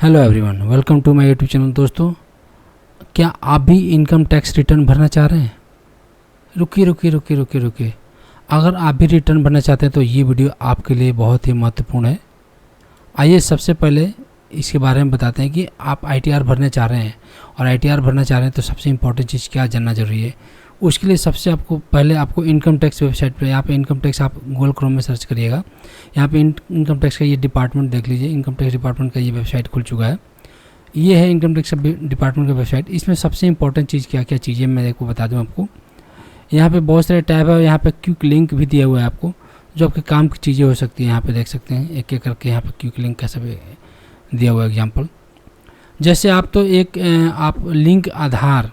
Hello everyone, welcome to my YouTube channel. दोस्तों, क्या आप भी इनकम टैक्स रिटर्न भरना चाह रहे हैं? रुकिए। अगर आप भी रिटर्न भरना चाहते हैं तो ये वीडियो आपके लिए बहुत ही महत्वपूर्ण है। आइए सबसे पहले इसके बारे में बताते हैं कि आप ITR भरने चाह रहे हैं, और ITR भरना चाह रहे हैं तो सबसे इम्पोर्टेंट चीज़ क्या जानना ज़रूरी है। उसके लिए सबसे आपको इनकम टैक्स वेबसाइट पे, यहाँ पे इनकम टैक्स आप गूगल क्रोम में सर्च करिएगा। यहाँ पे इनकम टैक्स का ये डिपार्टमेंट देख लीजिए। इनकम टैक्स डिपार्टमेंट का ये वेबसाइट खुल चुका है। ये है इनकम टैक्स डिपार्टमेंट का वेबसाइट। इसमें सबसे इंपॉर्टेंट चीज़ क्या क्या चीज़ें मैं आपको बता दूँ आपको। यहाँ पे बहुत सारे टैब है, यहाँ पे क्विक लिंक भी दिया हुआ है आपको, जो आपके काम की चीज़ें हो सकती हैं। यहाँ पे देख सकते हैं एक एक करके यहाँ पे क्विक लिंक कैसे दिया हुआ है। एग्जाम्पल जैसे आप लिंक आधार,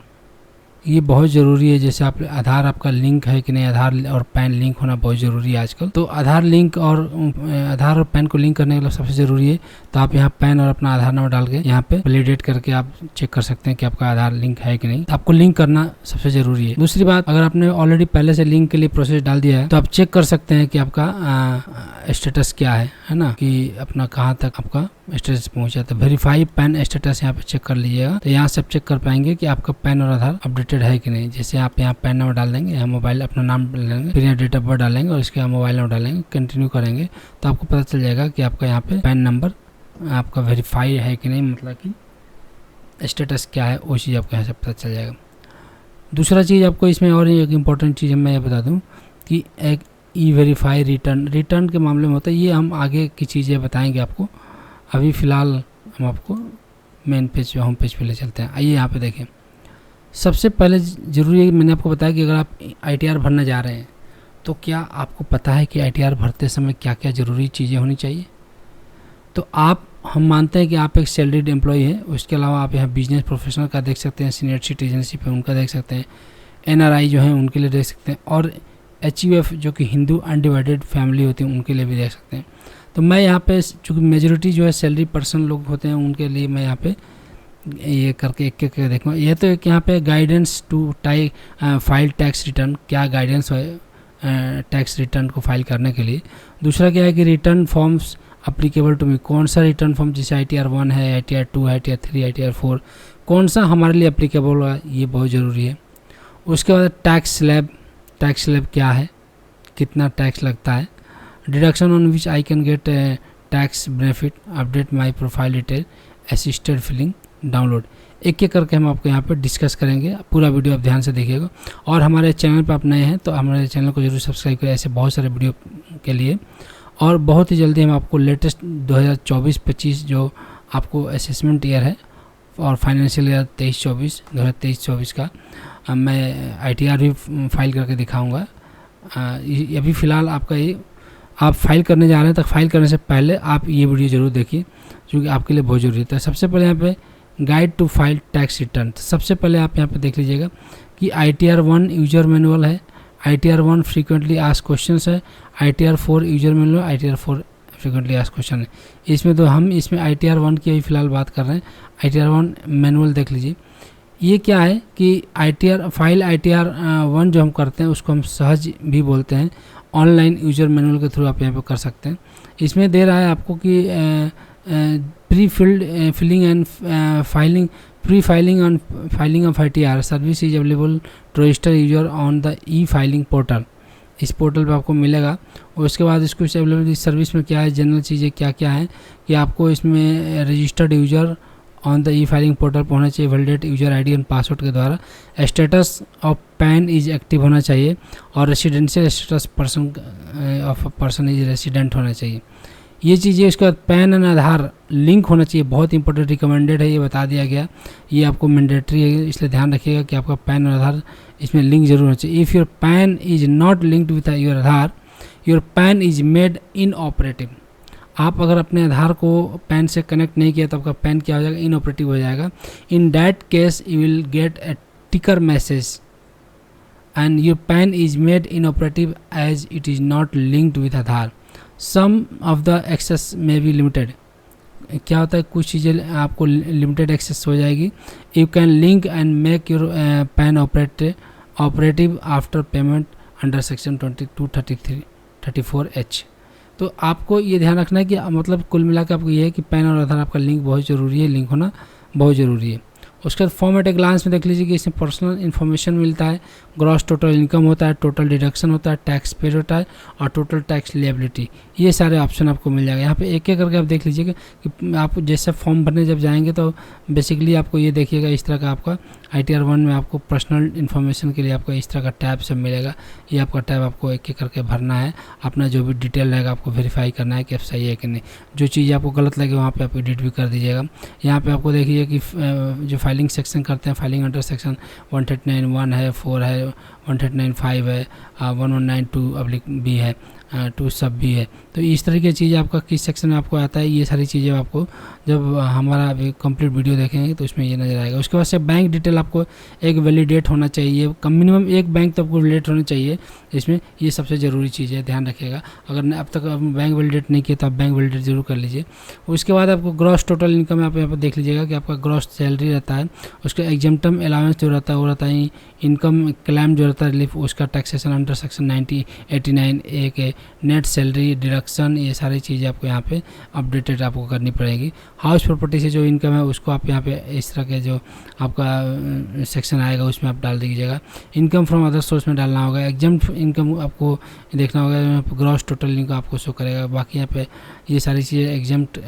ये बहुत ज़रूरी है। जैसे आप आधार आपका लिंक है कि नहीं, आधार और पैन लिंक होना बहुत ज़रूरी है आजकल। तो आधार और पैन को लिंक करने के लिए सबसे ज़रूरी है। तो आप यहाँ पैन और अपना आधार नंबर डाल के यहाँ पे वैलिडेट करके आप चेक कर सकते हैं कि आपका आधार लिंक है कि नहीं। तो आपको लिंक करना सबसे ज़रूरी है। दूसरी बात, अगर आपने ऑलरेडी पहले से लिंक के लिए प्रोसेस डाल दिया है तो आप चेक कर सकते हैं कि आपका स्टेटस क्या है ना, कि अपना कहाँ तक आपका स्टेटस पहुंचा। तो वेरीफाई पैन स्टेटस यहाँ पे चेक कर लीजिएगा। तो यहाँ से आप चेक कर पाएंगे कि आपका पैन और आधार अपडेटेड है कि नहीं। जैसे आप यहाँ पैन नंबर डाल देंगे, यहाँ मोबाइल अपना नाम डालेंगे, फिर यहाँ डेट ऑफ बर्थ डालेंगे और इसके यहाँ मोबाइल नंबर डालेंगे, कंटिन्यू करेंगे तो आपको पता चल जाएगा कि आपका यहाँ पे पैन नंबर आपका वेरीफाई है कि नहीं, मतलब कि स्टेटस क्या है, वो चीज़ आपको यहाँ से पता चल जाएगा। दूसरा चीज़ आपको इसमें और एक इम्पॉर्टेंट चीज़ मैं ये बता दूँ कि एक E-वेरीफाई रिटर्न के मामले में होता है। ये हम आगे की चीज़ें बताएंगे आपको। अभी फ़िलहाल हम आपको मेन पेज होम पेज पे ले चलते हैं। आइए यहाँ पे देखें। सबसे पहले ज़रूरी है, मैंने आपको बताया कि अगर आप ITR भरने जा रहे हैं तो क्या आपको पता है कि ITR भरते समय क्या क्या ज़रूरी चीज़ें होनी चाहिए। तो हम मानते हैं कि आप एक सैलरीड एम्प्लॉय हैं। उसके अलावा आप यहाँ बिजनेस प्रोफेशनल का देख सकते हैं, सीनियर सिटीजनशिप है उनका देख सकते हैं, NRI जो है उनके लिए देख सकते हैं, और HUF जो कि हिंदू अनडिवाइडेड फैमिली होती है उनके लिए भी देख सकते हैं। तो मैं यहाँ पे चूँकि मेजोरिटी जो है सैलरी पर्सन लोग होते हैं उनके लिए मैं यहाँ पे ये करके एक एक देखूँगा। ये तो एक यहाँ पे guidance to file tax return, क्या गाइडेंस है टैक्स रिटर्न को फाइल करने के लिए। दूसरा क्या है कि return forms applicable to me, कौन सा रिटर्न फॉर्म, जैसे ITR 1 है, ITR 2 है, ITR 3, ITR 4, कौन सा हमारे लिए अप्लीकेबल है, ये बहुत ज़रूरी है। उसके बाद टैक्स स्लैब क्या है, कितना टैक्स लगता है, deduction on which I can get tax benefit, update my profile detail, assisted filing, download. एक एक करके हम आपको यहाँ पर डिस्कस करेंगे। पूरा वीडियो आप ध्यान से देखिएगा। और हमारे चैनल पर आप नए हैं तो हमारे चैनल को जरूर सब्सक्राइब करें ऐसे बहुत सारे वीडियो के लिए। और बहुत ही जल्दी हम आपको लेटेस्ट 2024-25 जो आपको असेसमेंट ईयर है और फाइनेंशियल ईयर 2023-24 का मैं ITR भी फाइल करके दिखाऊंगा। अभी फ़िलहाल आपका ये आप फाइल करने जा रहे हैं, तो फाइल करने से पहले आप ये वीडियो ज़रूर देखिए क्योंकि आपके लिए बहुत ज़रूरी है। सबसे पहले यहाँ पे guide to file tax return, सबसे पहले आप यहाँ पे देख लीजिएगा कि ITR 1 यूजर मैनुअल है, ITR 1 फ्रीक्वेंटली आस्क्ड क्वेश्चंस है, ITR 4 user manual, ITR 4 frequently asked question है। इसमें तो हम इसमें ITR 1 की अभी फ़िलहाल बात कर रहे हैं। ITR 1 मैनुअल देख लीजिए। ये क्या है कि ITR 1 जो हम करते हैं उसको हम सहज भी बोलते हैं। ऑनलाइन यूजर मैनुअल के थ्रू आप यहाँ पे कर सकते हैं। इसमें दे रहा है आपको कि pre filing on filing of ITR service is available to register user on the e filing portal. इस पोर्टल पे आपको मिलेगा। और उसके बाद इसको अवेलेबल इस सर्विस में क्या है, जनरल चीज़ें क्या क्या है कि आपको इसमें registered user on the e filing portal पर होना चाहिए, वैलिडेट यूजर ID और पासवर्ड के द्वारा, status of PAN is active होना चाहिए, और residential status person is resident होना चाहिए। ये चीज़ें। उसके बाद पैन एंड आधार लिंक होना चाहिए, बहुत इंपॉर्टेंट, रिकमेंडेड है, ये बता दिया गया। ये आपको मैंडेटरी है, इसलिए ध्यान रखिएगा कि आपका पैन और आधार इसमें लिंक जरूर होना चाहिए। If your PAN is not linked with your Aadhaar, your PAN is made inoperative. आप अगर अपने आधार को पैन से कनेक्ट नहीं किया तो आपका पैन क्या हो जाएगा, इनऑपरेटिव हो जाएगा। In that case you will get a ticker message and your PAN is made inoperative as it is not linked with Aadhaar. Some of the access में बी लिमिटेड। क्या होता है, कुछ चीज़ें आपको लिमिटेड एक्सेस हो जाएगी। You can link and make your pan operative after payment under section 2234H। तो आपको ये ध्यान रखना है कि मतलब कुल मिला के आपको ये है कि पैन और आधार आपका लिंक बहुत ज़रूरी है, लिंक होना बहुत ज़रूरी है। उसके बाद फॉर्म एट ए ग्लांस में देख लीजिए कि इसमें पर्सनल इन्फॉर्मेशन मिलता है, ग्रॉस टोटल इनकम होता है, टोटल डिडक्शन होता है, टैक्स पेड होता है और टोटल टैक्स लिएबिलिटी, ये सारे ऑप्शन आपको मिल जाएगा। यहाँ पे एक एक करके आप देख लीजिएगा कि आप जैसे फॉर्म भरने जब जाएंगे तो बेसिकली आपको ये देखिएगा इस तरह का आपका ITR 1 में आपको पर्सनल इन्फॉर्मेशन के लिए आपको इस तरह का टैब सब मिलेगा। ये आपका टैब आपको एक एक करके भरना है, अपना जो भी डिटेल रहेगा आपको वेरीफाई करना है कि अब सही है कि नहीं। जो चीज़ आपको गलत लगे वहाँ पे आप एडिट भी कर दीजिएगा। यहाँ पे आपको देखिए कि जो फाइलिंग सेक्शन करते हैं, फाइलिंग अंडर सेक्शन 139(1) है, 4 है, 139(5) है, 1192(b) है, 2 सब भी है। तो इस तरह की चीज़ आपका किस सेक्शन में आपको आता है, ये सारी चीज़ें आपको जब हमारा अभी कंप्लीट वीडियो देखेंगे तो उसमें ये नज़र आएगा। उसके बाद से बैंक डिटेल आपको एक वैलिडेट होना चाहिए, कम मिनिमम एक बैंक तो आपको वैलिडेट होना चाहिए इसमें, ये सबसे ज़रूरी चीज़ है, ध्यान रखिएगा। अगर अब तक बैंक वैलिडेट नहीं किया तो आप बैंक वैलिडेट जरूर कर लीजिए। उसके बाद आपको ग्रॉस टोटल इनकम आप यहाँ पर देख लीजिएगा कि आपका ग्रॉस सैलरी रहता है, उसका एग्जाम्पटम अलाउंस जो रहता है वो रहता है, इनकम क्लेम जो रहता है रिलीफ उसका टैक्सेशन अंडर सेक्शन 89(a) के, नेट सैलरी डिडक्शन, ये सारी चीज़ें आपको यहाँ पे अपडेटेड आपको करनी पड़ेगी। हाउस प्रॉपर्टी से जो इनकम है उसको आप यहाँ पे इस तरह के जो आपका सेक्शन आएगा उसमें आप डाल दीजिएगा। इनकम फ्रॉम अदर सोर्स में डालना होगा। एग्जाम्प्ट इनकम आपको देखना होगा, ग्रॉस टोटल इनकम आपको शो करेगा। बाकी यहाँ पे ये सारी चीज़ें एग्जाम्प्ट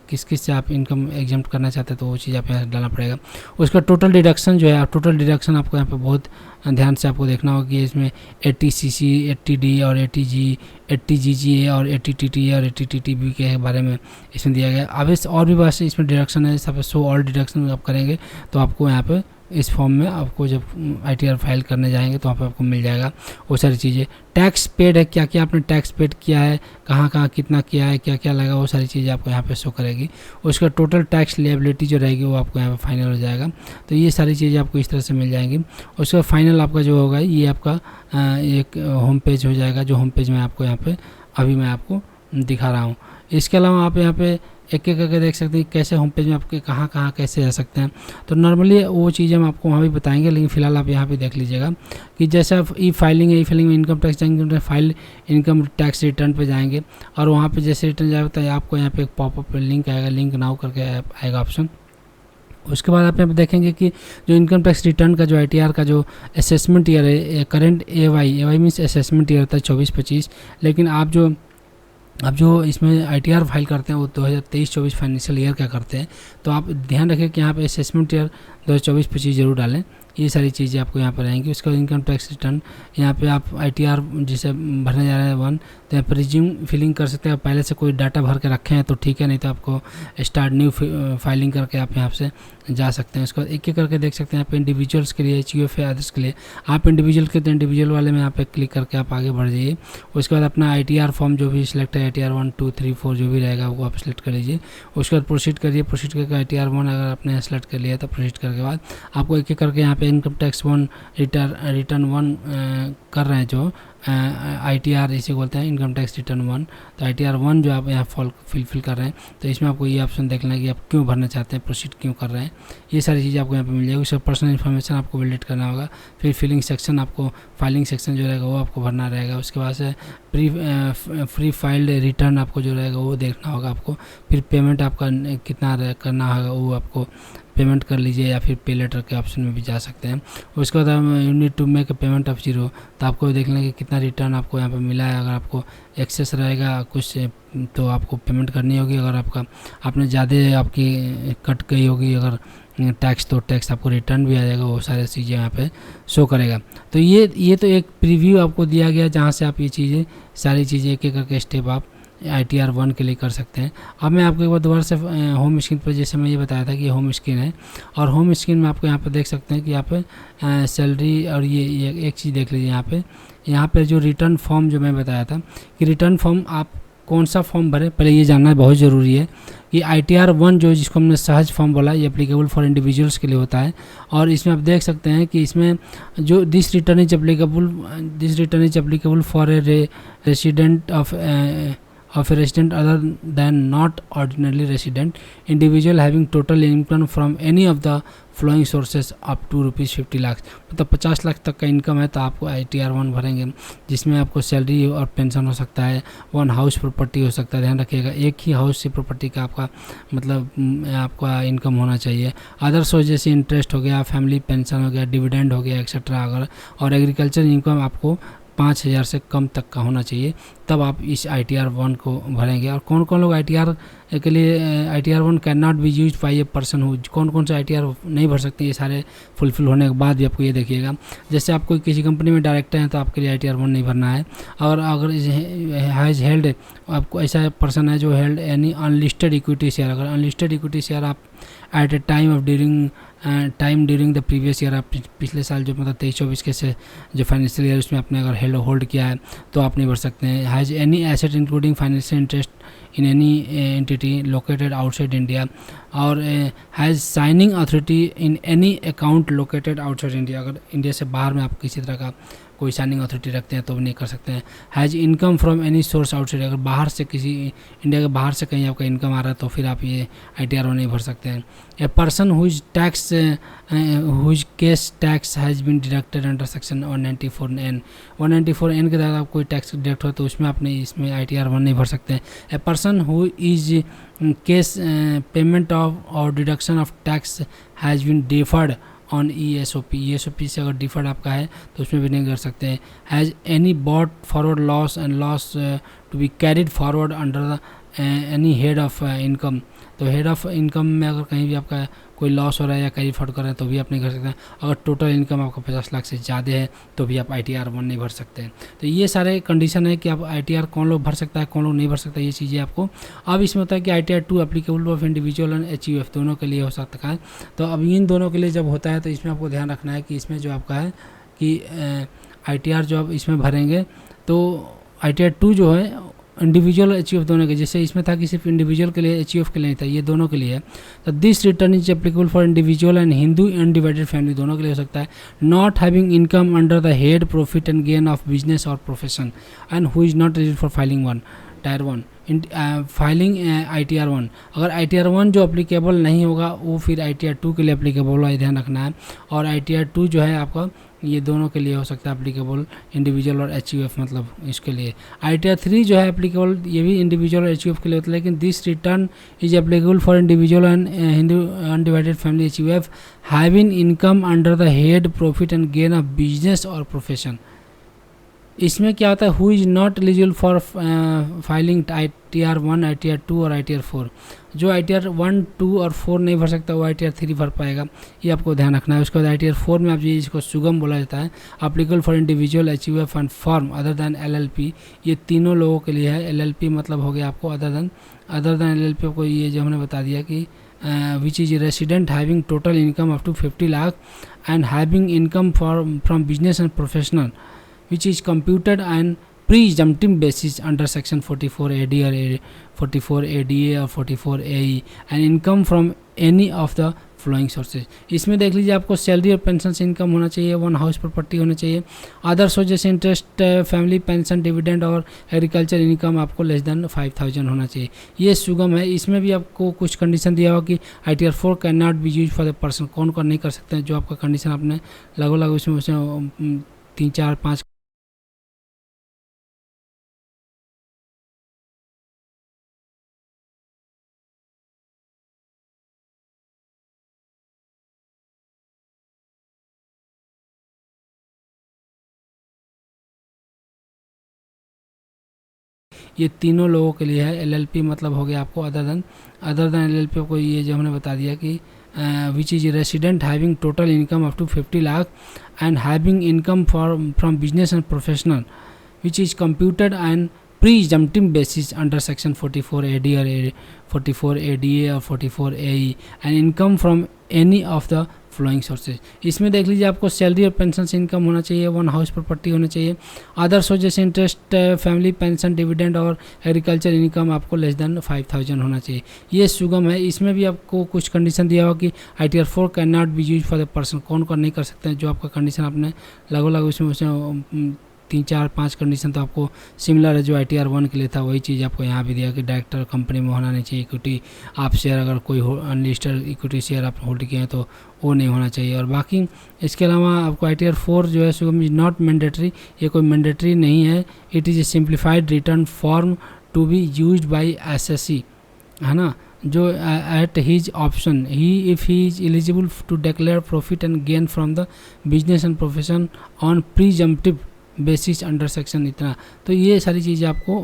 किस किस से आप इनकम एग्जाम्प्ट करना चाहते हैं तो वो चीज़ आप यहाँ डालना पड़ेगा। उसका टोटल डिडक्शन जो है, टोटल डिडक्शन आपको यहाँ पे बहुत ध्यान से आपको देखना होगा कि इसमें 80cc, 80D और 80G, 80GGA और 80TTA और 80TTB के बारे में इसमें दिया गया। अब इस और भी बात से इसमें डिडक्शन है, सब शो ऑल डिडक्शन आप करेंगे तो आपको यहाँ पे इस फॉर्म में आपको जब ITR फाइल करने जाएंगे तो वहाँ पे आपको मिल जाएगा वो सारी चीज़ें। टैक्स पेड है, क्या क्या आपने टैक्स पेड किया है, कहाँ कहाँ कितना किया है, क्या क्या लगा, वो सारी चीज़ें आपको यहाँ पे शो करेगी। उसका टोटल टैक्स लिएबिलिटी जो रहेगी वो आपको यहाँ पे फाइनल हो जाएगा। तो ये सारी चीज़ें आपको इस तरह से मिल जाएंगी। उसका फाइनल आपका जो होगा ये आपका एक होम पेज हो जाएगा, जो होम पेज में आपको यहाँ पे अभी मैं आपको दिखा रहा हूँ। इसके अलावा आप यहाँ पे एक एक करके देख सकते हैं कैसे होम पेज में आपके कहाँ कहाँ कैसे जा सकते हैं। तो नॉर्मली वो चीज़ें हम आपको वहाँ भी बताएंगे, लेकिन फिलहाल आप यहाँ पे देख लीजिएगा कि जैसे आप ई फाइलिंग है, ई फाइलिंग में इनकम टैक्स जाएंगे, फाइल इनकम टैक्स रिटर्न पे जाएंगे और वहाँ पे जैसे रिटर्न जाएगा तो आपको यहाँ पे एक पॉपअप लिंक आएगा, लिंक नाउ करके आएगा ऑप्शन। उसके बाद आप यहाँ पे देखेंगे कि जो इनकम टैक्स रिटर्न का जो ITR का जो असेसमेंट ईयर है, current AY means assessment year होता है 24-25, लेकिन आप जो इसमें ITR फाइल करते हैं वो 2023-24 फाइनेंशियल ईयर का करते हैं। तो आप ध्यान रखें कि यहाँ पे असेसमेंट ईयर 2024-25 जरूर डालें। ये सारी चीज़ें आपको यहाँ पर रहेंगी। उसका इनकम टैक्स रिटर्न यहाँ पे आप ITR जिसे भरने जा रहे हैं 1, तो यहाँ पर रिज्यूम फिलिंग कर सकते हैं। पहले से कोई डाटा भर के रखे हैं तो ठीक है, नहीं तो आपको स्टार्ट न्यू फाइलिंग करके आप यहाँ से जा सकते हैं। इसको एक एक करके देख सकते हैं। यहाँ पे इंडिविजुअल्स के लिए, HUF अदर्स के लिए आप इंडिविजुअल के तो इंडिविजुअल वाले में यहाँ पे क्लिक करके आप आगे बढ़ जाइए। उसके बाद अपना ITR फॉर्म जो भी सिलेक्ट है, ITR 1, 2, 3, 4 जो भी रहेगा वो आप सिलेक्ट कर लीजिए। उसके बाद प्रोसीड करिए। प्रोसीड करके ITR 1 अगर आपने सेलेक्ट कर लिया तो प्रोसीड करके बाद आपको एक एक करके यहाँ पे इनकम टैक्स 1 रिटर्न 1 कर रहे हैं जो ITR इसे बोलते हैं इनकम टैक्स रिटर्न 1। तो ITR 1 जो आप यहाँ फिल कर रहे हैं तो इसमें आपको ये ऑप्शन देखना है कि आप क्यों भरना चाहते हैं, प्रोसीड क्यों कर रहे हैं। ये सारी चीज़ें आपको यहाँ पे मिल जाएगी। उसका पर्सनल इन्फॉर्मेशन आपको वैलिडेट करना होगा। फिर फिलिंग सेक्शन आपको, फाइलिंग सेक्शन जो रहेगा वो आपको भरना रहेगा। उसके बाद से प्री फाइल्ड रिटर्न आपको जो रहेगा वो देखना होगा आपको। फिर पेमेंट आपका कितना करना होगा वो आपको पेमेंट कर लीजिए, या फिर पे लेटर के ऑप्शन में भी जा सकते हैं। उसके बाद you need to make payment of 0, तो आपको देख लें कि कितना रिटर्न आपको यहाँ पे मिला है। अगर आपको एक्सेस रहेगा कुछ तो आपको पेमेंट करनी होगी। अगर आपने ज़्यादा आपकी कट गई होगी अगर टैक्स, तो टैक्स आपको रिटर्न भी आ जाएगा। वो सारी चीज़ें यहाँ पे शो करेगा। तो ये तो एक प्रीव्यू आपको दिया गया जहाँ से आप ये चीज़ें सारी चीज़ें एक एक करके स्टेप आप ITR 1 के लिए कर सकते हैं। अब मैं आपको एक बार दोबारा से होम स्क्रीन पर, जैसे मैं ये बताया था कि होम स्क्रीन है, और होम स्क्रीन में आपको यहाँ पे देख सकते हैं कि यहाँ पे सैलरी और ये एक चीज़ देख लीजिए। यहाँ पे जो रिटर्न फॉर्म जो मैं बताया था कि रिटर्न फॉर्म आप कौन सा फॉर्म भरें, पहले ये जानना बहुत ज़रूरी है कि ITR 1 जो जिसको हमने सहज फॉर्म बोला, ये एप्लीकेबल फॉर इंडिविजुअल्स के लिए होता है। और इसमें आप देख सकते हैं कि इसमें जो this return is applicable for a resident of a resident other than not ordinarily resident, individual having total income from any of the following sources up to ₹50 lakh, मतलब 50 लाख तक का इनकम है तो आपको ITR 1 भरेंगे, जिसमें आपको सैलरी और पेंशन हो सकता है, 1 हाउस प्रॉपर्टी हो सकता है, ध्यान रखिएगा एक ही हाउस से प्रॉपर्टी का आपका मतलब आपका इनकम होना चाहिए। अदर सोर्स जैसे इंटरेस्ट हो गया, फैमिली पेंशन हो गया, डिविडेंड हो गया एक्सेट्रा, अगर और एग्रीकल्चर इनकम आपको 5,000 से कम तक का होना चाहिए, तब आप इस ITR 1 को भरेंगे। और कौन कौन लोग ITR के लिए ITR 1 can not be use by A person who, कौन कौन से ITR नहीं भर सकते, ये सारे फुलफिल होने के बाद भी आपको ये देखिएगा। जैसे आप कोई किसी कंपनी में डायरेक्टर हैं तो आपके लिए ITR 1 नहीं भरना है। और अगर हैज़ हेल्ड, आपको ऐसा पर्सन है जो held any unlisted equity share, अगर अनलिस्टेड इक्विटी शेयर आप at a time of during the previous year, आप पिछले साल जो मतलब 23-24 के से जो फाइनेंशियल ईयर उसमें आपने अगर होल्ड किया है तो आप नहीं भर सकते हैं। Has any asset including financial interest in any entity located outside India, और has signing authority in any account located outside India, अगर इंडिया से बाहर में आप किसी तरह का कोई साइनिंग अथॉरिटी रखते हैं तो भी नहीं कर सकते हैं। Has income from any source outside, अगर बाहर से किसी इंडिया के बाहर से कहीं आपका इनकम आ रहा है तो फिर आप ये ITR 1 नहीं भर सकते हैं। A person whose case tax has been deducted under section 194N के तहत आप कोई टैक्स डिडक्ट हो तो उसमें आपने इसमें ITR 1 नहीं भर सकते हैं। A person who is case payment of और deduction of tax has been deferred on ESOP से अगर डिफर्ड आपका है तो उसमें भी नहीं कर सकते हैं। Has any bought forward loss and loss to be carried forward under the any head of income, तो हेड ऑफ इनकम में अगर कहीं भी आपका कोई लॉस हो रहा है या कैरी फॉरवर्ड कर रहे हैं तो भी आप नहीं कर सकते हैं। अगर टोटल इनकम आपका 50 लाख से ज़्यादा है तो भी आप ITR 1 नहीं भर सकते हैं। तो ये सारे कंडीशन है कि आप ITR कौन लोग भर सकता है, कौन लोग नहीं भर सकता, ये चीज़ें आपको अब इसमें होता है कि ITR 2 applicable of individual and HUF दोनों के लिए हो सकता है। तो अब इन दोनों के लिए जब होता है तो इसमें आपको ध्यान रखना है कि इसमें जो आपका है कि ITR जो आप इसमें भरेंगे तो ITR 2 जो है इंडिविजुअल और HUF दोनों के, जैसे इसमें था कि सिर्फ इंडिविजुअल के लिए HUF के लिए नहीं था, ये दोनों के लिए है। तो this return is applicable for individual and Hindu undivided family, दोनों के लिए हो सकता है। Not having income under the head profit and gain of business और profession and who is not eligible for filing tyre 1 filing ITR 1, अगर ITR 1 जो applicable नहीं होगा वो फिर ITR 2 के लिए अप्लीकेबल होगा, ध्यान रखना है। और ITR 2 जो है आपका ये दोनों के लिए हो सकता है अप्लीकेबल, इंडिविजुअल और HUF मतलब इसके लिए। ITR 3 जो है अप्लीकेबल ये भी इंडिविजुअल और HUF के लिए होता है, लेकिन this return is applicable for individual and Hindu undivided family HUF having income under the head profit and gain of business और प्रोफेशन। इसमें क्या होता है, who is not eligible for filing ITR 1, ITR 2 और ITR 4, जो ITR 1, 2 और 4 नहीं भर सकता वो ITR 3 भर पाएगा, ये आपको ध्यान रखना है। उसके बाद ITR 4 में आप ये इसको सुगम बोला जाता है, applicable for individual HUF and form other than LLP, ये तीनों लोगों के लिए है। LLP मतलब हो गया आपको अदर दैन LLP को ये जो हमने बता दिया कि which is resident having total income up to 50 lakh and having income from business and professional which is computed on presumptive basis under section 44AD or 44ADA or 44AE and income from any of the flowing sources। इसमें देख लीजिए आपको salary और pension से income होना चाहिए, 1 house property होना चाहिए, अदर सोर्स जैसे इंटरेस्ट, फैमिली पेंशन, डिविडेंड और एग्रीकल्चर इनकम आपको लेस देन 5,000 होना चाहिए। ये सुगम है। इसमें भी आपको कुछ कंडीशन दिया होगा कि ITR 4 can not be use for the person, कौन कौन नहीं कर सकते हैं, जो आपका कंडीशन आपने लगभग उसमें 3, 4, 5 ये तीनों लोगों के लिए है। LLP मतलब हो गया आपको अदर देन LLP को ये जो हमने बता दिया कि which is resident having total income up to 50 lakh and having income from business and professional which is computed and presumptive basis under section 44AD or 44ADA or 44AE and income from any of the following sources. इसमें देख लीजिए आपको salary और pension से income होना चाहिए, 1 house property होना चाहिए, अदर सोर्स जैसे इंटरेस्ट, फैमिली पेंशन, डिविडेंड और एग्रीकल्चर इनकम आपको लेस देन 5,000 होना चाहिए। ये सुगम है। इसमें भी आपको कुछ कंडीशन दिया होगा कि ITR 4 can not be use for the person, कौन कौन नहीं कर सकते हैं, जो आपका कंडीशन आपने लगभग उसमें 3 4 5 कंडीशन तो आपको सिमिलर है जो ITR 1 के लिए था, वही चीज़ आपको यहाँ भी दिया कि डायरेक्टर कंपनी में होना नहीं चाहिए, इक्विटी आप शेयर अगर कोई अनलिस्टेड इक्विटी शेयर आप होल्ड किए हैं तो वो नहीं होना चाहिए। और बाकी इसके अलावा आपको ITR 4 जो है सो नॉट मैंडेटरी, ये कोई मैंडेटरी नहीं है। It is a simplified return form to be used by SSE, है ना, जो at his option he if he is eligible to declare profit and gain from the business and profession on presumptive basis under section इतना। तो ये सारी चीज़ें आपको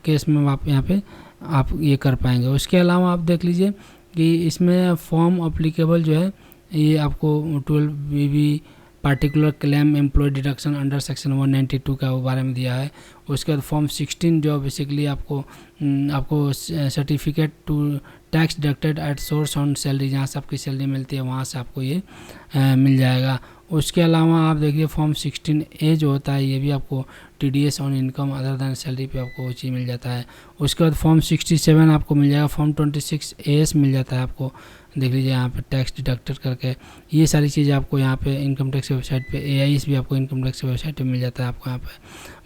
case में आप यहाँ पे आप ये कर पाएंगे। उसके अलावा आप देख लीजिए कि इसमें फॉर्म अप्लीकेबल जो है ये आपको 12BB particular claim employ deduction under section 192 का बारे में दिया है। उसके बाद फॉर्म 16 जो बेसिकली आपको certificate to tax deducted at source on salary, जहाँ से आपकी सैलरी मिलती है वहाँ से आपको ये मिल जाएगा। उसके अलावा आप देखिए फॉर्म 16A जो होता है ये भी आपको TDS on income other than salary पे आपको वो चीज़ मिल जाता है। उसके बाद फॉर्म 67 आपको मिल जाएगा, फॉर्म 26AS मिल जाता है आपको, देख लीजिए यहाँ पे टैक्स डिडक्टेड करके। ये सारी चीज़ें आपको यहाँ पे इनकम टैक्स की वेबसाइट पे, AIS भी आपको इनकम टैक्स की वेबसाइट पे मिल जाता है आपको यहाँ पे।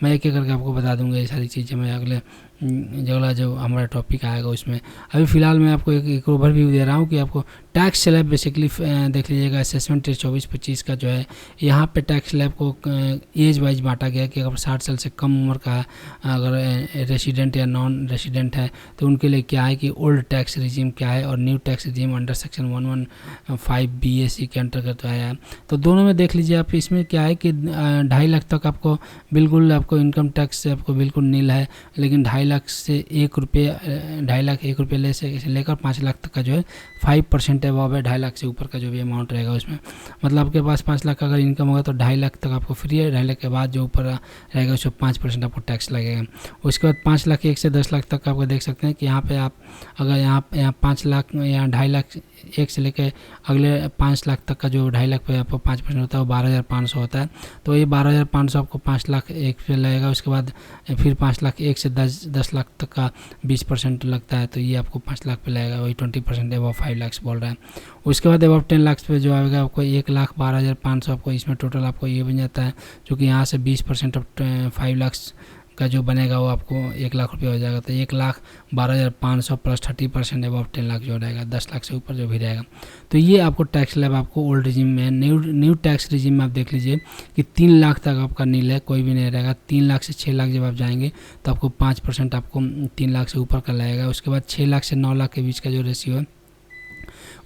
मैं एक एक करके आपको बता दूंगा ये सारी चीज़ें, मैं अगला जो हमारा टॉपिक आएगा उसमें। अभी फ़िलहाल मैं आपको एक ओवरव्यू दे रहा हूँ कि आपको टैक्स स्लैब बेसिकली देख लीजिएगा। असेसमेंट 24-25 का जो है यहाँ पे टैक्स स्लैब को एज वाइज बांटा गया कि अगर 60 साल से कम उम्र का है, अगर रेसिडेंट या नॉन रेसिडेंट है तो उनके लिए क्या है कि ओल्ड टैक्स रिजीम क्या है और new tax regime under section 115 BAC के अंतर्गत आया है। तो दोनों में देख लीजिए आप, इसमें क्या है कि 2.5 लाख तक आपको बिल्कुल आपको इनकम टैक्स से आपको बिल्कुल नील है, लेकिन 2.5 लाख से 1 रुपये 2.5 लाख 1 रुपये लेकर 5 लाख तक का जो है 5% अबव है। 2.5 लाख से ऊपर का जो भी अमाउंट रहेगा उसमें, मतलब आपके पास 5 लाख का अगर इनकम होगा तो 2.5 लाख तक आपको फ्री है। 2.5 लाख के बाद जो ऊपर रहेगा उसमें 5% आपको टैक्स लगेगा। उसके बाद 5 लाख 1 से 10 लाख तक आपको देख सकते हैं कि यहाँ पे आप अगर यहाँ 5 लाख या 2.5 लाख 1 से लेकर अगले 5 लाख तक का जो 2.5 लाख पे आपको 5% होता है वो 12,500 होता है। तो ये 12,500 आपको 5 लाख 1 पे लगेगा। उसके बाद फिर 5 लाख 1 से 10 लाख तक का 20% लगता है, तो ये आपको 5 लाख पे लगेगा, वही 20% अबव 5 लाख बोल रहा है। उसके बाद अबव 10 लाख पे जो आएगा आपको 1,12,500 आपको इसमें टोटल आपको ये बन जाता है, जो कि यहाँ से 20% ऑफ 5 लाख का जो बनेगा वो आपको 1 लाख रुपये हो जाएगा। तो 1,12,500 प्लस 30% अबव 10 लाख जो रहेगा, 10 लाख से ऊपर जो भी रहेगा। तो ये आपको टैक्स स्लैब आपको ओल्ड रिजीम में, न्यू टैक्स रिजीम में आप देख लीजिए कि 3 लाख तक आपका नील है, कोई भी नहीं रहेगा। 3 लाख से 6 लाख जब आप जाएंगे तो आपको 5% आपको 3 लाख से ऊपर का लगेगा। उसके बाद 6 लाख से 9 लाख के बीच का जो रेशियो है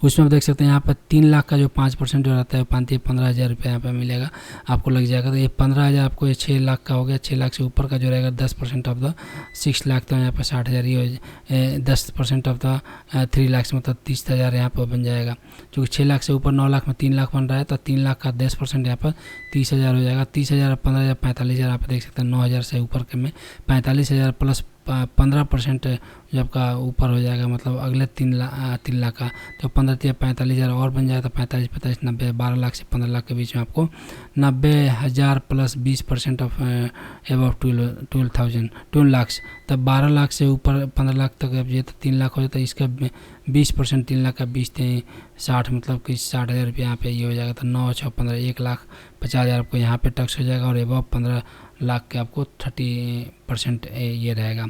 उसमें आप देख सकते हैं यहाँ पर 3 लाख का जो 5% जो रहता है 15,000 रुपये यहाँ पे मिलेगा आपको लग जाएगा। तो ये 15,000 आपको ये 6 लाख का हो गया। 6 लाख से ऊपर का जो रहेगा 10% ऑफ द 6 लाख, तो यहाँ पर 60,000 ये 10% ऑफ द 3 लाख मतलब 30,000 यहाँ पर बन जाएगा। क्योंकि 6 लाख से ऊपर 9 लाख में 3 लाख बन रहा है, तो 3 लाख का 10% यहाँ पर 30,000 हो जाएगा। 30,000 15,000 45,000 आप देख सकते हैं। 9,000 से ऊपर के में 45,000 प्लस 15% जो आपका ऊपर हो जाएगा, मतलब अगले 3 लाख का तो 15 45,000 और बन जाएगा। तो 45 45 90 12 लाख से 15 लाख के बीच में आपको 90,000 प्लस 20% ऑफ अबव 12 लाख। तब 12 लाख से ऊपर 15 लाख तक अब ये तो 3 लाख हो जाता है, इसका 20% 3 लाख का 20 थे 60, मतलब कि 60,000 रुपये यहाँ पे ये हो जाएगा। तो 9 6 15 1,50,000 आपको यहाँ पे टैक्स हो जाएगा। और अबव 15 लाख के आपको 30% ये रहेगा।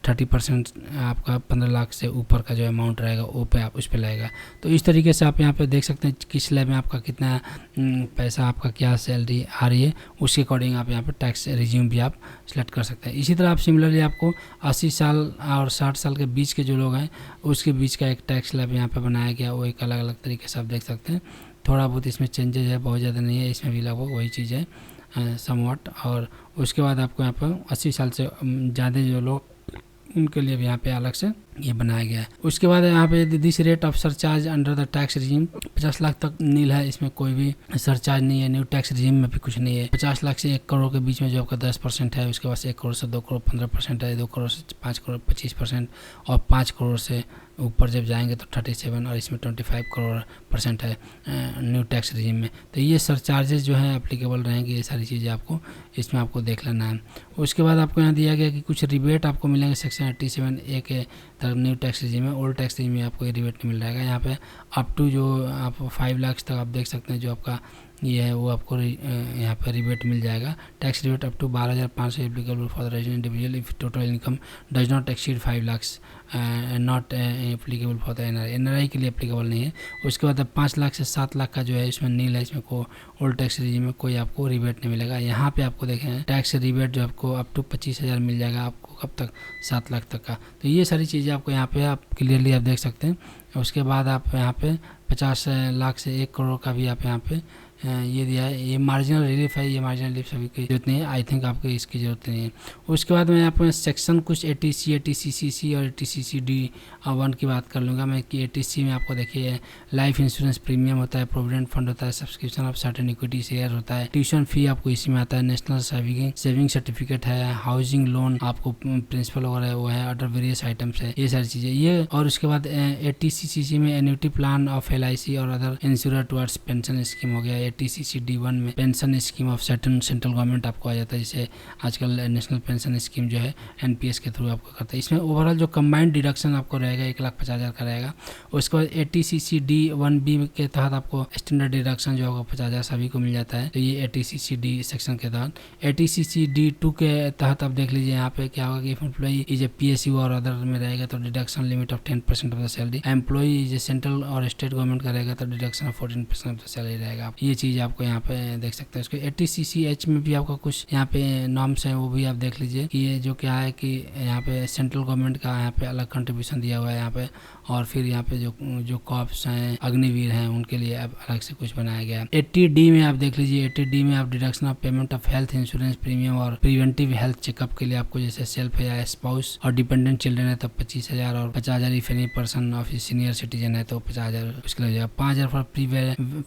30% आपका 15 लाख से ऊपर का जो अमाउंट रहेगा वो पे आप उस पर लगेगा। तो इस तरीके से आप यहाँ पे देख सकते हैं किस स्लैब में आपका कितना पैसा, आपका क्या सैलरी आ रही है, उसके अकॉर्डिंग आप यहाँ पे टैक्स रिज्यूम भी आप सेलेक्ट कर सकते हैं। इसी तरह आप सिमिलरली आपको 80 साल और 60 साल के बीच के जो लोग हैं उसके बीच का एक टैक्स स्लैब यहाँ पर बनाया गया, वो एक अलग अलग तरीके से आप देख सकते हैं। थोड़ा बहुत इसमें चेंजेज है, बहुत ज़्यादा नहीं है, इसमें भी लगभग वही चीज़ है समवट। और उसके बाद आपको यहाँ पर 80 साल से ज़्यादा जो लोग उनके लिए भी यहाँ पे अलग से ये बनाया गया है। उसके बाद यहाँ पे this rate of surcharge under the tax regime 50 lakh तक नील है, इसमें कोई भी सरचार्ज नहीं है। न्यू टैक्स रिजीम में भी कुछ नहीं है। 50 लाख से 1 करोड़ के बीच में जो आपका 10% है, उसके बाद से 1 करोड़ से 2 करोड़ 15% है, 2 करोड़ से 5 करोड़ 25%, और 5 करोड़ से ऊपर जब जाएंगे तो 37 और इसमें 25% है न्यू टैक्स रिजीम में। तो ये सरचार्जेस जो हैं एप्लीकेबल रहेंगे, ये सारी चीज़ें आपको इसमें आपको देख लेना है। उसके बाद आपको यहाँ दिया गया कि कुछ रिबेट आपको मिलेंगे सेक्शन 87A के तक न्यू टैक्स रिजीम में। ओल्ड टैक्स रिजीम में आपको ये रिबेट नहीं मिल जाएगा। यहाँ पे अप टू जो आप 5 लाख तक आप देख सकते हैं जो आपका ये है वो आपको यहाँ पर रिबेट मिल जाएगा। Tax rebate up to 12,500 applicable for the resident individual if total income does not exceed 5 lakh not applicable for the NRI के लिए एप्लीकेबल नहीं है। उसके बाद 5 लाख से 7 लाख का जो है इसमें नील है, इसमें को ओल्ड टैक्स रिजीम में कोई आपको रिबेट नहीं मिलेगा। यहाँ पे आपको देखें टैक्स रिबेट जो आपको अप टू 25,000 मिल जाएगा आपको, कब तक 7 लाख तक का। तो ये सारी चीज़ें आपको यहाँ पे आप क्लियरली आप देख सकते हैं। उसके बाद आप यहाँ पे 50 लाख से 1 करोड़ का भी आप यहाँ पे ये दिया है। ये मार्जिनल रिलीफ है, ये मार्जिनल रिलीफ सभी की जरूरत नहीं है, आई थिंक आपको इसकी ज़रूरत नहीं है। उसके बाद मैं यहाँ पर सेक्शन कुछ ATC, ATCCC और ATCCD1 की बात कर लूँगा मैं कि ATC में आपको देखिए लाइफ इंश्योरेंस प्रीमियम होता है, प्रोविडेंट फंड होता है, subscription of certain equity share होता है, ट्यूशन फी आपको इसी में आता है, नेशनल सेविंग सर्टिफिकेट है, हाउसिंग लोन आपको प्रिंसिपल वगैरह वो है, अदर वेरियस आइटम्स है, ये सारी चीज़ें ये। और उसके बाद ATCCC में एन्युटी प्लान ऑफ LIC और other ensure towards pension scheme हो गया। ATCCD1 में pension scheme of central government आपको आ जाता है, जैसे आजकल नेशनल पेंशन स्कीम जो है NPS के थ्रू आपको करता है। इसमें ओवरऑल जो कंबाइंड डिडक्शन आपको रहेगा 1,50,000 का रहेगा। उसके बाद ATCCD1B के तहत आपको स्टैंडर्ड डिडक्शन जो होगा 50,000 सभी को मिल जाता है, तो ये ATCCD सेक्शन के तहत। ATCCD2 के तहत आप देख लीजिए यहाँ पे क्या होगा कि एम्प्लॉई इज ए PSU और अदर में रहेगा तो deduction limit of 10% of the salary. Employee is central और स्टेट गवर्नमेंट का रहेगा तो deduction of 14% of the salary रहेगा। ये चीज़ आपको यहाँ पे देख सकते हैं। उसके ATCCH में भी आपको कुछ यहाँ पे नॉर्म्स हैं, वो भी आप देख लीजिए कि ये जो क्या है कि यहाँ पे सेंट्रल गवर्नमेंट का यहाँ पे अलग कंट्रीब्यूशन दिया हुआ है यहाँ पे, और फिर यहाँ पे जो कॉप्स हैं, अग्निवीर हैं, उनके लिए अब अलग से कुछ बनाया गया है। 80D में आप देख लीजिए, 80D में आप deduction of payment of health insurance premium और प्रिवेंटिव हेल्थ चेकअप के लिए आपको जैसे सेल्फ है या स्पाउस और डिपेंडेंट चिल्ड्रन है तो 25,000 और 50,000 if any person of senior citizen है तो 50,000 उसके लिए हो जाएगा। 5,000 फॉर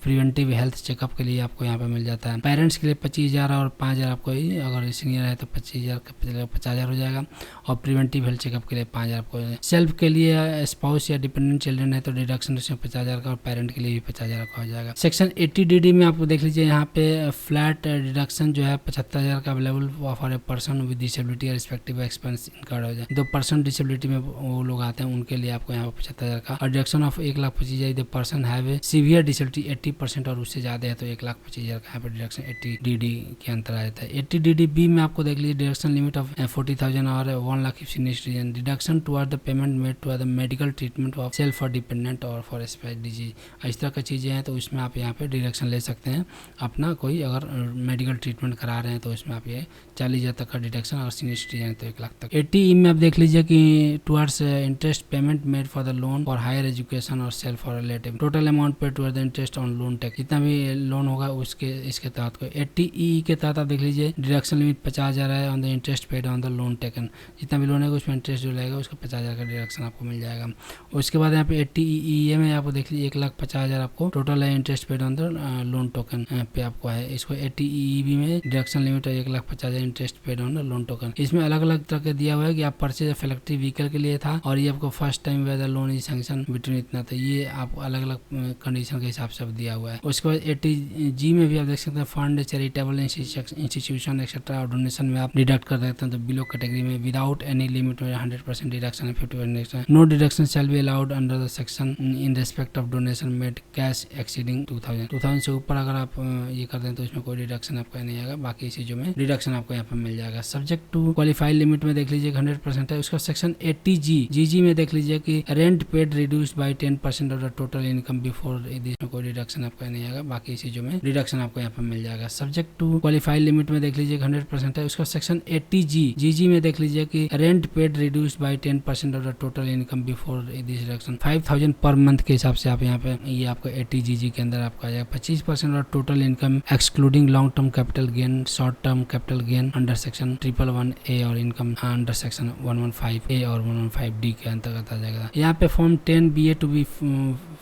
प्रिवेंटिव हेल्थ चेकअप के लिए आपको यहाँ पे मिल जाता है। पेरेंट्स के लिए 25,000 और 5,000 आपको अगर सीनियर है तो 50,000 हो जाएगा, और प्रिवेंटिव हेल्थ चेकअप के लिए 5,000 आपको। सेल्फ के लिए स्पाउस या डिपेंडेंट चिल्ड्रन है तो डिडक्शन उसमें 50,000 का, और पेरेंट के लिए भी 50,000 का हो जाएगा। सेक्शन 80DD में आपको देख लीजिए यहाँ पे फ्लैट डिडक्शन जो है 75,000 का available for a person with disability और रिस्पेक्टिव एक्सपेंस इनकर्ड हो जाए। 2% डिसेबिलिटी में वो लोग आते हैं उनके लिए आपको यहाँ पे 75,000 का, और deduction of 1,25,000 the person have a severe disability 80% और उससे ज़्यादा है तो 1,25,000 का यहाँ पे डिडक्शन 80DD के अंतर आ जाता है। 80DD-B में आपको देख लीजिए डिडक्शन लिमिट ऑफ 40,000 और 1 lakh if senior citizen, deduction toward the payment made toward the medical treatment of self और डिपेंडेंट और फॉर स्पेशल डिजीज। इस तरह की चीज़ें हैं तो उसमें आप यहाँ पे डिडक्शन ले सकते हैं अपना, कोई अगर मेडिकल ट्रीटमेंट करा रहे हैं तो उसमें आप ये 40,000 तक का डिडक्शन, और सीनियर सिटीजन तो 1 लाख तक। 80E में आप देख लीजिए कि towards interest payment made for the loan for higher education और सेल्फ और रिलेटिव, टोटल अमाउंट पे toward the interest on loan take, जितना भी लोन होगा उसके इसके तहत को। 80E के तहत आप देख लीजिए डिडक्शन लिमिट 50,000 है on the interest paid on the loan taken, जितना भी लोन है उसमें इंटरेस्ट जो लगेगा उसका 50,000 का डिडक्शन आपको मिल जाएगा। उसके बाद यहाँ पे 80EE में आपको देख लीजिए 1,50,000 आपको टोटल है interest paid on the loan token पे आपको है। इसको 80EB में डिडक्शन लिमिट है 1,50,000 interest paid on the loan token. इसमें अलग अलग तरह के दिया हुआ है कि आप परचेज ऑफ इलेक्ट्रिक व्हीकल के लिए था, और ये आपको first time whether loan is sanction between इतना, तो ये आपको अलग अलग कंडीशन के हिसाब से दिया हुआ है। उसके बाद 80G में भी आप देख सकते हैं फंड, चैरिटेबल इंस्टीट्यूशन एक्सेट्रा और डोनेशन में आप डिडक्ट कर सकते हैं, तो बिलो कैटेगरी में विदाउट एनी लिमिट में 100% deduction, 50% no deduction shall be allowed under the section in respect of donation made cash exceeding 2000 से ऊपर अगर आप ये कर दें तो इसमें कोई डिडक्शन आपका नहीं आएगा, बाकी चीजों में डिडक्शन आपको यहाँ पे मिल जाएगा। सब्जेक्ट टू क्वालिफाइड लिमिट में देख लीजिए 100% है। उसका सेक्शन 80G में देख लीजिए कि rent paid reduced by 10% of the total income before, इसमें कोई डिडक्शन आपका नहीं आएगा, बाकी चीजों में डिडक्शन आपको यहाँ पे मिल जाएगा। सब्जेक्ट टू क्वालिफाइड लिमिट में देख लीजिए 100% है। उसका सेक्शन 80G में देख लीजिए कि rent paid reduced by 10% of the total income before this deduction 5,000 per month के हिसाब से आप यहाँ पे ये आपको 80G के अंदर आपको आ जाएगा। 25% of total income excluding long term capital gain, short term capital gain under section 111A और इनकम अंडर सेक्शन 115A और 115D के अंतर्गत आ जाएगा। यहाँ पे form 10BA to be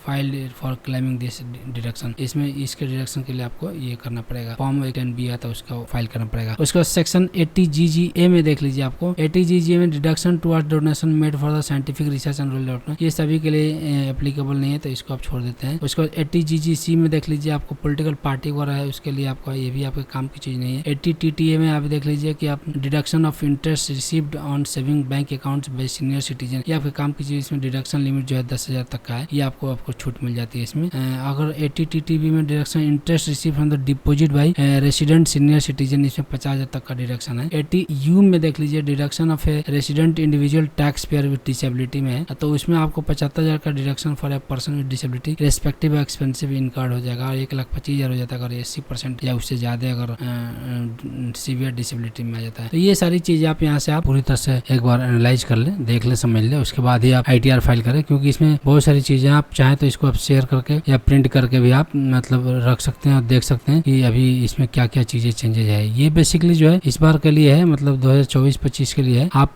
filed for claiming this deduction, इसमें इसके डिडक्शन के लिए आपको ये करना पड़ेगा, फॉर्म 10B आता है उसका फाइल करना पड़ेगा। उसका सेक्शन 80GGA में देख लीजिए आपको 80GGA में deduction towards donation made for the scientific research and rural development, ये सभी के लिए एप्लीकेबल नहीं है तो इसको आप छोड़ देते हैं। उसके बाद 80GGC में देख लीजिए आपको पॉलिटिकल पार्टी वगैरह है उसके लिए आपको ये भी आपके काम की चीज नहीं है। 80TTA में आप देख लीजिए कि आप deduction of interest received on saving bank accounts bye senior citizen, ये आपके काम की चीज, इसमें डिडक्शन लिमिट जो है 10,000 तक का है, ये आपको छूट मिल जाती है इसमें। अगर 80TTB में deduction interest receive from the deposit by resident senior citizen, इसमें 50,000 तक का डिडक्शन है। 80U में देख लीजिए deduction of A resident individual tax payer with disability में है, तो उसमें आपको 75,000 का deduction for a person with disability respective expensive incurred हो जाएगा, और 1,25,000 हो जाता है अगर 80% या उससे ज्यादा अगर सीवियर डिसेबिलिटी में आ जाता है। तो ये सारी चीजें आप यहाँ से आप पूरी तरह से एक बार एनालाइज कर ले, देख ले, समझ ले, उसके बाद ही आप ITR फाइल करें, क्योंकि इसमें बहुत सारी चीजें आप चाहें तो इसको आप शेयर करके या प्रिंट करके भी आप मतलब रख सकते हैं और देख सकते हैं कि अभी इसमें क्या क्या चीजें चेंजेज है। ये बेसिकली जो है इस बार के लिए है, मतलब 2024-25 के लिए है। आप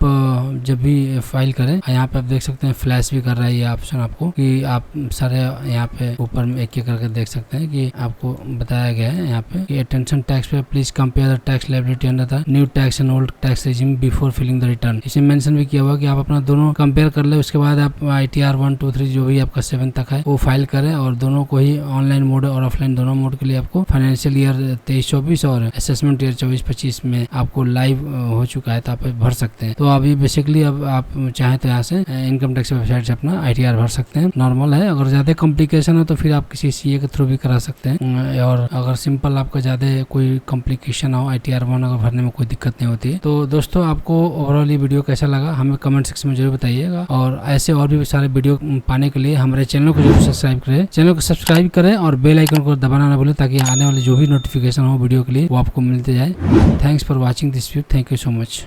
जब भी फाइल करें, यहाँ पे आप देख सकते हैं फ्लैश भी कर रहा है ये ऑप्शन आपको, कि आप सारे यहाँ पे ऊपर में एक एक करके देख सकते हैं कि आपको बताया गया है यहाँ पे कि attention taxpayer please compare the tax liability under the new tax and old tax regime before filing the return. इसमें मेंशन भी किया हुआ कि आप अपना दोनों कंपेयर कर ले, उसके बाद आप ITR 1, 2, 3 जो भी आपका 7 तक है वो फाइल करें, और दोनों को ही ऑनलाइन मोड और ऑफलाइन दोनों मोड के लिए आपको फाइनेंशियल ईयर 23-24 और असेसमेंट ईयर 24-25 में आपको लाइव हो चुका है, तो आप भर सकते हैं। तो अभी बेसिकली अब आप चाहें तो यहाँ से इनकम टैक्स वेबसाइट से अपना ITR भर सकते हैं, नॉर्मल है। अगर ज्यादा कॉम्प्लिकेशन हो तो फिर आप किसी CA के थ्रू भी करा सकते हैं, और अगर सिंपल आपका ज्यादा कोई कॉम्प्लिकेशन हो ITR 1 अगर भरने में कोई दिक्कत नहीं होती है। तो दोस्तों आपको ओवरऑल ये वीडियो कैसा लगा हमें कमेंट सेक्शन में जरूर बताइएगा, और ऐसे और भी सारे वीडियो पाने के लिए हमारे चैनल को जरूर सब्सक्राइब करें, चैनल को सब्सक्राइब करें और बेल आइकन को दबाना ना भूलें, ताकि आने वाले जो भी नोटिफिकेशन हो वीडियो के लिए वो आपको मिलते जाए। Thanks for watching this video, thank you so much.